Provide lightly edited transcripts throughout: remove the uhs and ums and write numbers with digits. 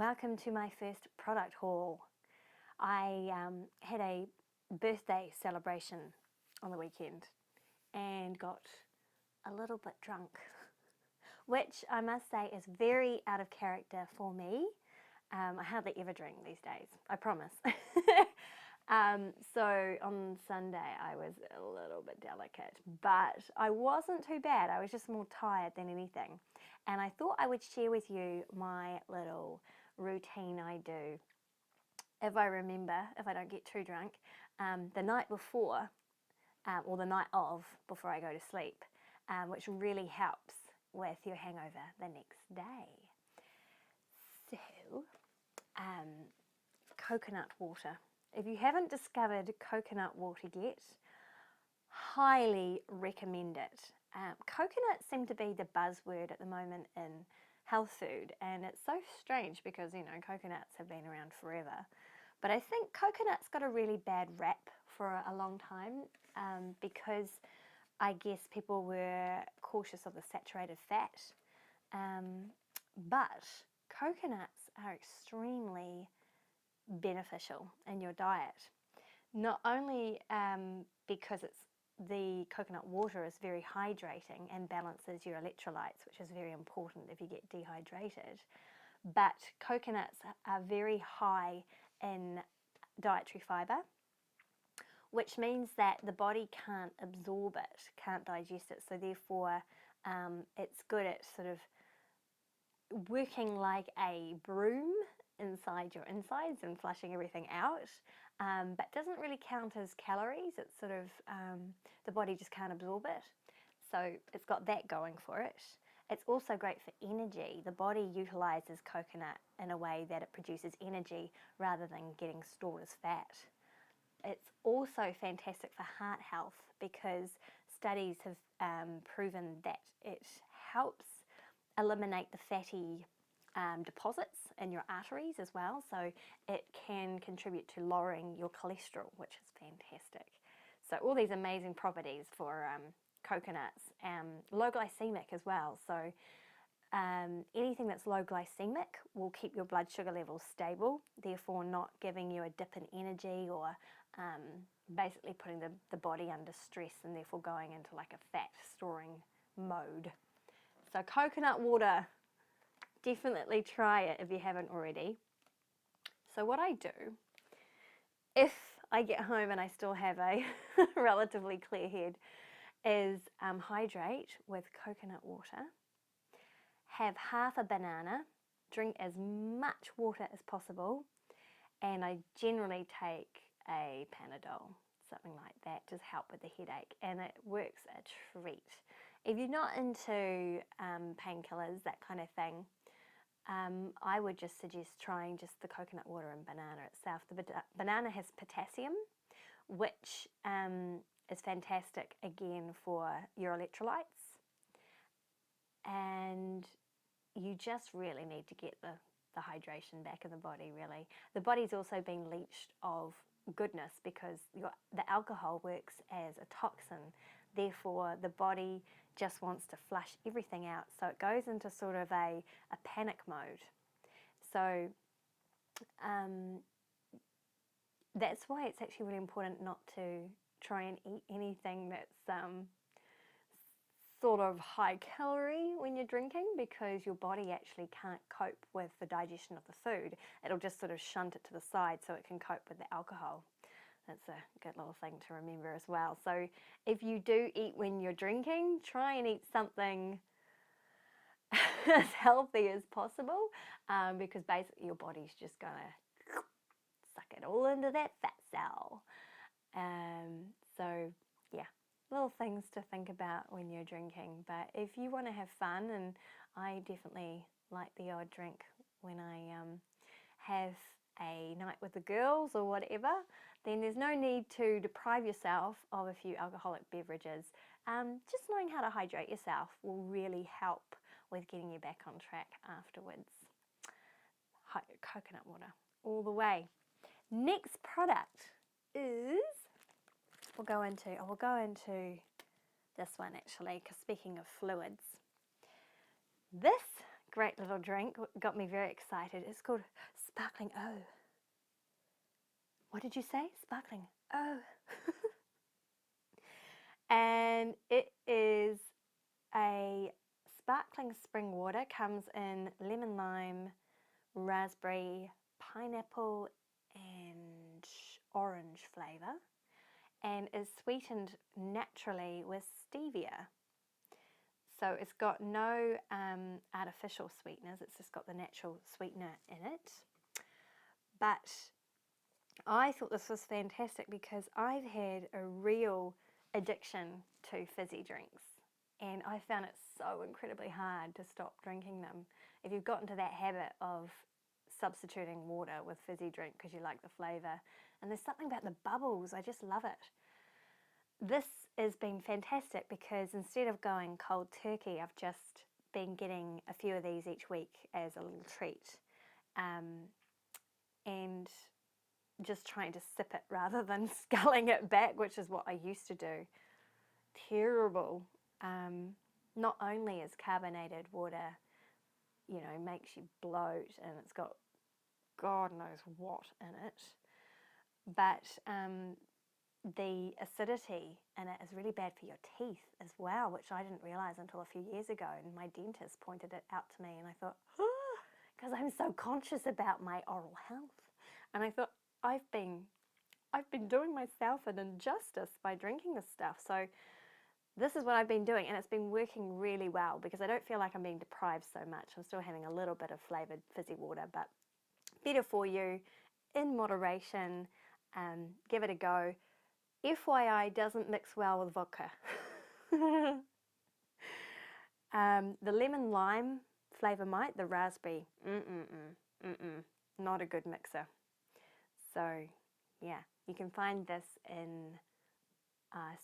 Welcome to my first product haul. I had a birthday celebration on the weekend and got a little bit drunk, which I must say is very out of character for me. I hardly ever drink these days, I promise. So on Sunday I was a little bit delicate, but I wasn't too bad. I was just more tired than anything. And I thought I would share with you my little routine I do if I remember, if I don't get too drunk, the night before or the night of before I go to sleep, which really helps with your hangover the next day. So, coconut water. If you haven't discovered coconut water yet, highly recommend it. Coconuts seem to be the buzzword at the moment in health food, and it's so strange because, you know, coconuts have been around forever. But I think coconuts got a really bad rap for a long time because I guess people were cautious of the saturated fat. But coconuts are extremely beneficial in your diet. Not only because the coconut water is very hydrating and balances your electrolytes, which is very important if you get dehydrated, but coconuts are very high in dietary fiber, which means that the body can't absorb it, can't digest it, so therefore it's good at sort of working like a broom inside your insides and flushing everything out, but doesn't really count as calories. It's sort of, the body just can't absorb it. So it's got that going for it. It's also great for energy. The body utilizes coconut in a way that it produces energy rather than getting stored as fat. It's also fantastic for heart health because studies have proven that it helps eliminate the fatty deposits in your arteries as well, so it can contribute to lowering your cholesterol, which is fantastic. So all these amazing properties for coconuts, low glycemic as well, so anything that's low glycemic will keep your blood sugar levels stable, therefore not giving you a dip in energy or basically putting the body under stress and therefore going into like a fat storing mode. So coconut water, definitely try it if you haven't already. So what I do, if I get home and I still have a relatively clear head, is hydrate with coconut water, have half a banana, drink as much water as possible, and I generally take a Panadol, something like that, to help with the headache, and it works a treat. If you're not into painkillers, that kind of thing, I would just suggest trying just the coconut water and banana itself. The banana has potassium, which is fantastic again for your electrolytes, and you just really need to get the hydration back in the body, really. The body's also been leached of goodness because the alcohol works as a toxin. Therefore, the body just wants to flush everything out. So it goes into sort of a panic mode. So that's why it's actually really important not to try and eat anything that's sort of high calorie when you're drinking, because your body actually can't cope with the digestion of the food. It'll just sort of shunt it to the side so it can cope with the alcohol. That's a good little thing to remember as well. So if you do eat when you're drinking, try and eat something as healthy as possible, because basically your body's just going to suck it all into that fat cell. So yeah, little things to think about when you're drinking. But if you want to have fun, and I definitely like the odd drink when I have a night with the girls or whatever, then there's no need to deprive yourself of a few alcoholic beverages. Just knowing how to hydrate yourself will really help with getting you back on track afterwards. Coconut water all the way. Next product is, we'll go into this one actually, because speaking of fluids, this great little drink, got me very excited. It's called Sparkling O. What did you say? Sparkling O. And it is a sparkling spring water, comes in lemon, lime, raspberry, pineapple and orange flavour, and is sweetened naturally with stevia. So it's got no artificial sweeteners, it's just got the natural sweetener in it. But I thought this was fantastic because I've had a real addiction to fizzy drinks, and I found it so incredibly hard to stop drinking them. If you've got into that habit of substituting water with fizzy drink because you like the flavour, and there's something about the bubbles, I just love it. This has been fantastic because instead of going cold turkey, I've just been getting a few of these each week as a little treat, and just trying to sip it rather than sculling it back, which is what I used to do. Terrible. Not only is carbonated water, you know, makes you bloat and it's got God knows what in it, but the acidity in it is really bad for your teeth as well, which I didn't realise until a few years ago, and my dentist pointed it out to me, and I thought, because I'm so conscious about my oral health, and I thought, I've been doing myself an injustice by drinking this stuff. So this is what I've been doing, and it's been working really well because I don't feel like I'm being deprived so much. I'm still having a little bit of flavoured fizzy water, but better for you, in moderation. Give it a go. FYI, doesn't mix well with vodka. The lemon lime flavour might, the raspberry, not a good mixer. So yeah, you can find this in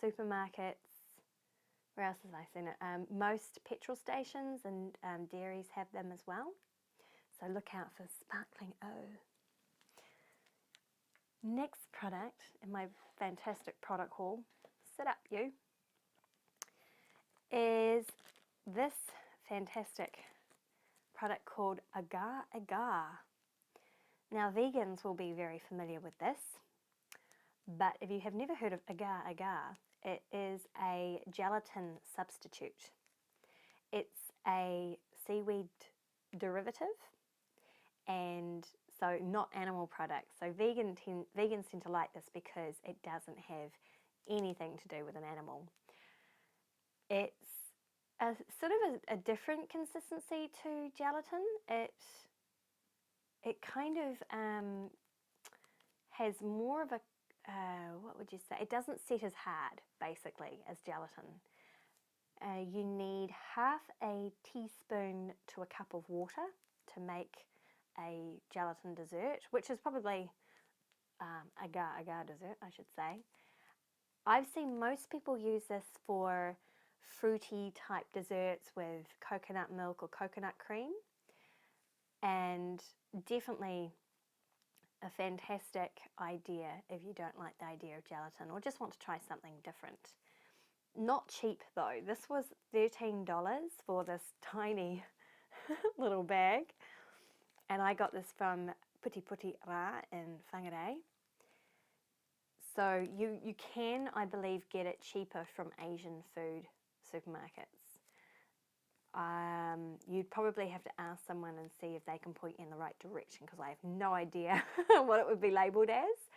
supermarkets. Where else have I seen it? Most petrol stations and dairies have them as well. So look out for Sparkling O. Next product in my fantastic product haul, sit up you, is this fantastic product called agar. Now vegans will be very familiar with this, but if you have never heard of agar, it is a gelatin substitute. It's a seaweed derivative, and so not animal products. So vegans tend to like this because it doesn't have anything to do with an animal. It's a sort of a different consistency to gelatin. It kind of has more of a, what would you say? It doesn't set as hard, basically, as gelatin. You need half a teaspoon to a cup of water to make a gelatin dessert, which is probably agar dessert, I should say. I've seen most people use this for fruity type desserts with coconut milk or coconut cream, and definitely a fantastic idea if you don't like the idea of gelatin or just want to try something different. Not cheap though. This was $13 for this tiny little bag, and I got this from Puti Ra in Whangarei. So you can, I believe, get it cheaper from Asian food supermarkets. You'd probably have to ask someone and see if they can point you in the right direction, because I have no idea what it would be labelled as.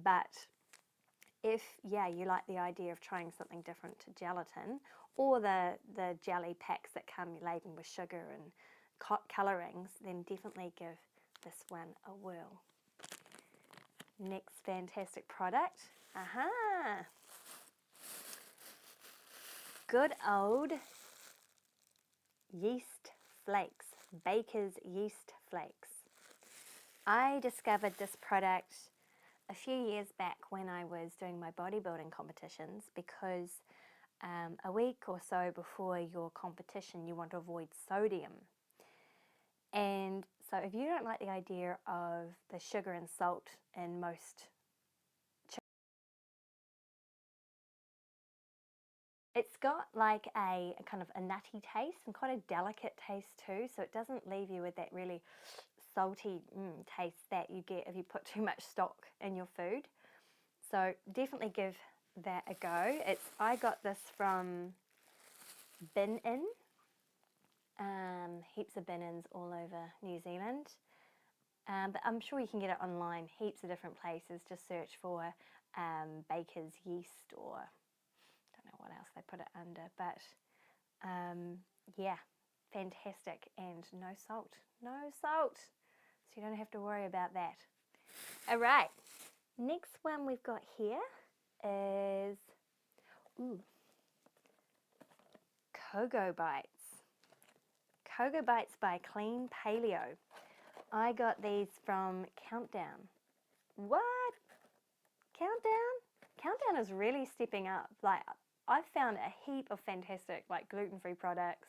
But if, yeah, you like the idea of trying something different to gelatin, or the jelly packs that come laden with sugar and colourings, then definitely give this one a whirl. Next fantastic product, good old yeast flakes, baker's yeast flakes. I discovered this product a few years back when I was doing my bodybuilding competitions, because a week or so before your competition you want to avoid sodium. And so if you don't like the idea of the sugar and salt in most, it's got like a kind of a nutty taste and quite a delicate taste too, so it doesn't leave you with that really salty taste that you get if you put too much stock in your food. So definitely give that a go. I got this from Bin Inn. Heaps of Bin Inns all over New Zealand. But I'm sure you can get it online, heaps of different places. Just search for baker's yeast, or I don't know what else they put it under. But yeah, fantastic, and no salt. No salt. So you don't have to worry about that. All right, next one we've got here is Cocoa Bites. Cocoa Bites by Clean Paleo. I got these from Countdown. What? Countdown? Countdown is really stepping up. Like, I've found a heap of fantastic, like, gluten-free products.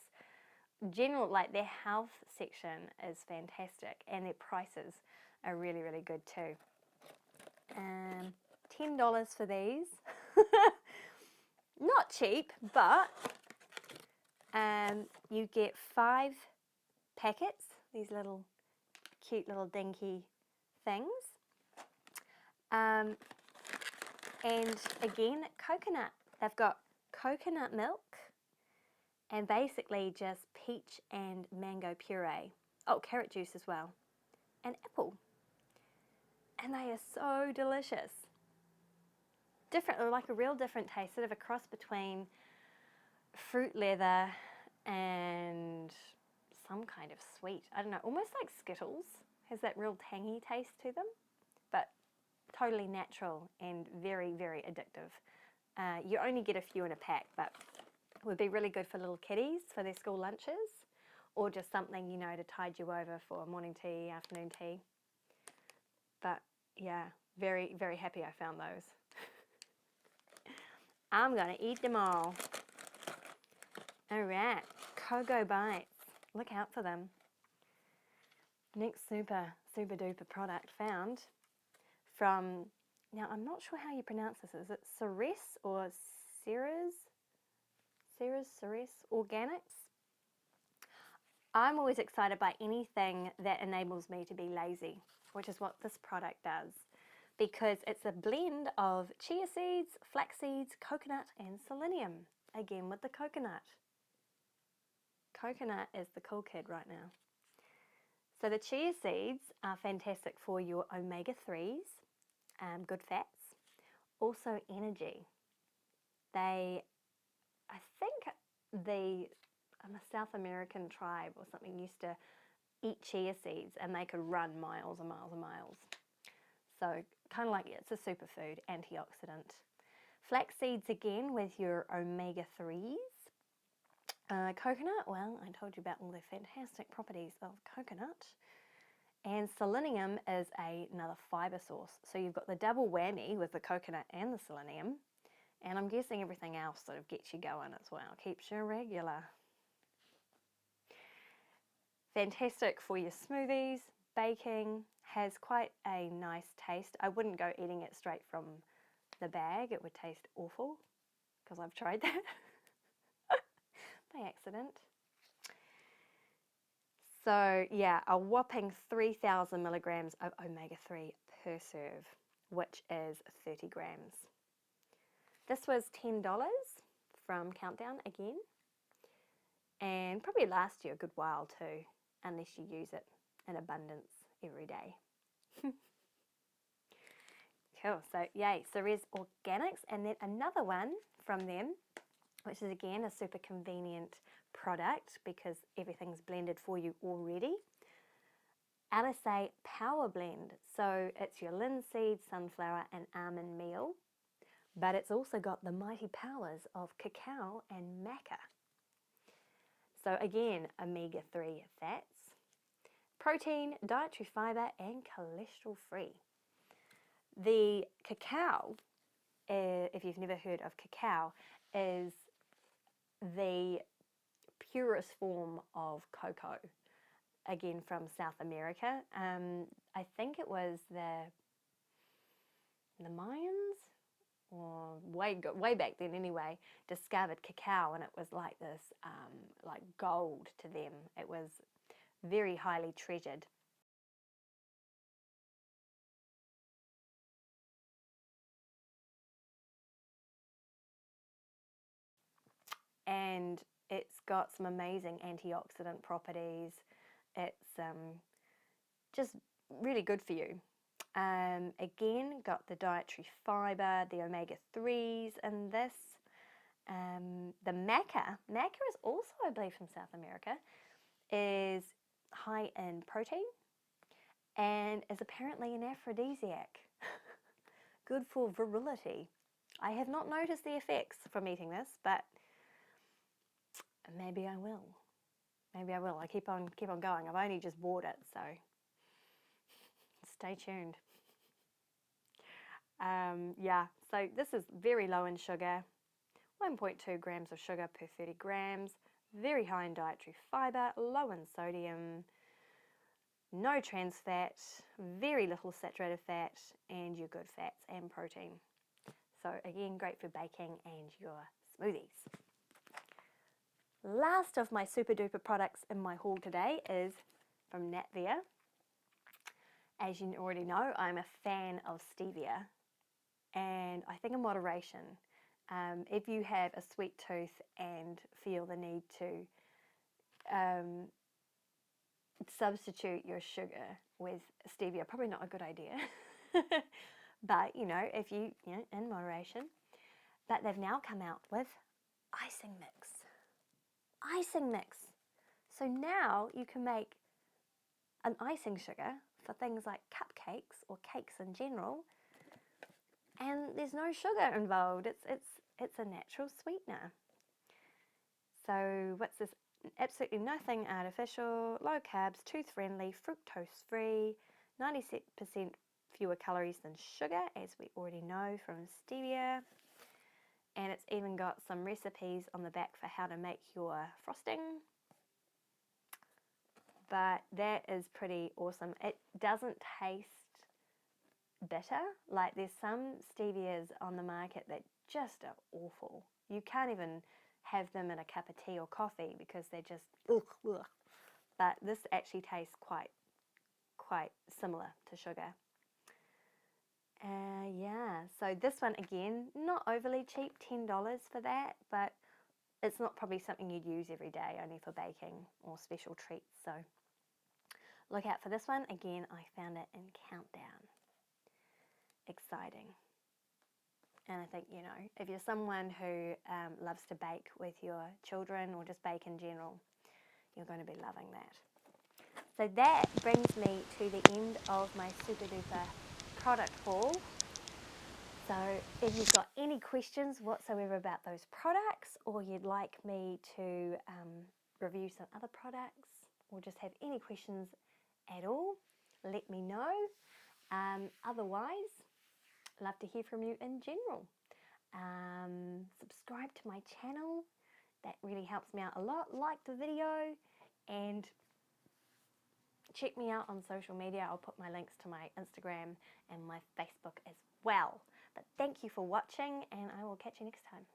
General, like, their health section is fantastic, and their prices are really, really good too. $10 for these. Not cheap, but you get 5 packets, these little cute little dinky things. And again, coconut. They've got coconut milk and basically just peach and mango puree. Oh, carrot juice as well. And apple. And they are so delicious. Different, like a real different taste, sort of a cross between fruit leather and some kind of sweet. I don't know, almost like Skittles. Has that real tangy taste to them, but totally natural and very, very addictive. You only get a few in a pack, but it would be really good for little kiddies for their school lunches, or just something, you know, to tide you over for morning tea, afternoon tea. But yeah, very, very happy I found those. I'm gonna eat them all. All right, Cocoa Bites. Look out for them. Next super duper product found from, now I'm not sure how you pronounce this. Is it Ceres or Ceres Organics? I'm always excited by anything that enables me to be lazy, which is what this product does, because it's a blend of chia seeds, flax seeds, coconut, and selenium. Again with the coconut. Coconut is the cool kid right now. So the chia seeds are fantastic for your omega-3s, good fats, also energy. I'm a South American tribe or something used to eat chia seeds, and they could run miles and miles and miles. So kind of like, it's a superfood, antioxidant. Flax seeds again with your omega-3s. Coconut, well, I told you about all the fantastic properties of coconut. And selenium is another fiber source. So you've got the double whammy with the coconut and the selenium. And I'm guessing everything else sort of gets you going as well, keeps you regular. Fantastic for your smoothies, baking, has quite a nice taste. I wouldn't go eating it straight from the bag. It would taste awful, because I've tried that by accident. So yeah, a whopping 3,000 milligrams of omega-3 per serve, which is 30 grams. This was $10 from Countdown again, and probably last you a good while too, unless you use it in abundance every day. Cool, so yay, Ceres Organics, and then another one from them, which is again a super convenient product because everything's blended for you already. Alisay Power Blend, so it's your linseed, sunflower and almond meal, but it's also got the mighty powers of cacao and maca. So again, omega-3 fats, protein, dietary fiber and cholesterol free. The cacao, if you've never heard of cacao, is the purest form of cocoa, again from South America. I think it was the Mayans or way back then anyway, discovered cacao, and it was like this, like gold to them. It was very highly treasured. And it's got some amazing antioxidant properties. It's just really good for you. Again, got the dietary fibre, the omega-3s in this. The maca is also, I believe, from South America, is high in protein and is apparently an aphrodisiac. Good for virility. I have not noticed the effects from eating this, but maybe I will. Maybe I will. I keep on going. I've only just bought it, so stay tuned. Yeah, so this is very low in sugar, 1.2 grams of sugar per 30 grams, very high in dietary fibre, low in sodium, no trans fat, very little saturated fat, and your good fats and protein. So again, great for baking and your smoothies. Last of my super duper products in my haul today is from Netvia. As you already know, I'm a fan of stevia, and I think in moderation. If you have a sweet tooth and feel the need to substitute your sugar with stevia, probably not a good idea. But, you know, if you know, in moderation. But they've now come out with icing mix. Icing mix. So now you can make an icing sugar for things like cupcakes or cakes in general, and there's no sugar involved. It's a natural sweetener. So what's this? Absolutely nothing artificial, low carbs, tooth friendly, fructose free, 90% fewer calories than sugar, as we already know from stevia. And it's even got some recipes on the back for how to make your frosting. But that is pretty awesome. It doesn't taste bitter. Like, there's some stevias on the market that just are awful. You can't even have them in a cup of tea or coffee because they're just ugh. But this actually tastes quite similar to sugar. Yeah, so this one again, not overly cheap, $10 for that, but it's not probably something you'd use every day, only for baking or special treats. So look out for this one. Again, I found it in Countdown. Exciting. And I think, you know, if you're someone who loves to bake with your children or just bake in general, you're going to be loving that. So that brings me to the end of my super duper product haul. So if you've got any questions whatsoever about those products, or you'd like me to review some other products, or just have any questions at all, let me know. Otherwise, love to hear from you in general. Subscribe to my channel. That really helps me out a lot. Like the video, and check me out on social media. I'll put my links to my Instagram and my Facebook as well. But thank you for watching, and I will catch you next time.